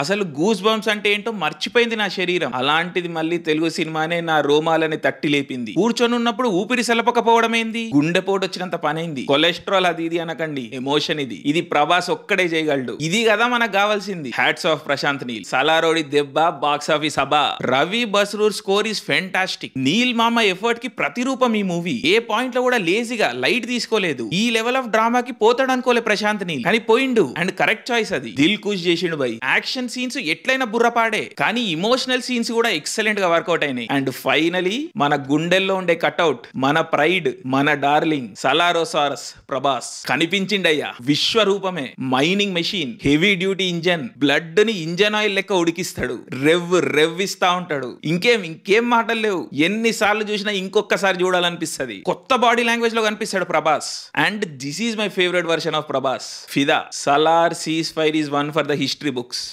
అసలు goose bumps అంటే ఏంటో మర్చిపోయింది నా శరీరం. అలాంటిది మళ్ళీ తెలుగు సినిమానే నా రోమాలని తట్టి లేపింది. కూర్చొని ఉన్నప్పుడు ఊపిరి సలపకపోవడం ఏంది, గుండెపోటు వచ్చినంత పనైంది. కొలెస్ట్రాల్ అది ఇది అనకండి, ఎమోషన్ ఇది. ఇది ప్రభాస్ ఒక్కడే చేయగలడు. ఇది కదా మనకు కావాల్సింది. Hats off Prashanth Neel. సలారోడి దెబ్బ, బాక్స్ ఆఫీస్ హబా. Ravi Basrur score is fantastic. Neel మామ ఎఫర్ట్ కి ప్రతిరూపం ఈ మూవీ. ఏ పాయింట్ లో కూడా లేజీగా లైట్ తీసుకోలేదు. ఈ లెవెల్ ఆఫ్ డ్రామాకి పోతాడు అనుకోలే ప్రశాంత్ నీల్, కానీ పోయిండు. అండ్ కరెక్ట్ చాయిస్ అది. దిల్ కుష్ చేసిండు బై. యాక్షన్ సీన్స్ ఎట్లయినా బుర్రపాడే, కానీ ఇమోషనల్ సీన్స్ కూడా ఎక్సలెంట్ గా వర్కౌట్ అయినాయి. అండ్ ఫైనలీ మన గుండెల్లో ఉండే కట్అవుట్, మన ప్రైడ్, మన డార్లింగ్ సలారోసారస్ ప్రభాస్ కనిపించిండయ్యా. విశ్వరూపమే. Mining machine, heavy duty engine, blood ని ఇంజన్ ఆయిల్ లెక్క ఉడికిస్తాడు. రెవ్ ఇస్తా ఉంటాడు. ఇంకేం మాటలు లేవు. ఎన్నిసార్లు చూసినా ఇంకొకసారి చూడాలనిపిస్తుంది. కొత్త బాడీ లాంగ్వేజ్ లో కనిపిస్తాడు Prabhas. And this is my favourite version of Prabhas, ఫిదా. Salaar ceasefire is one for the history books.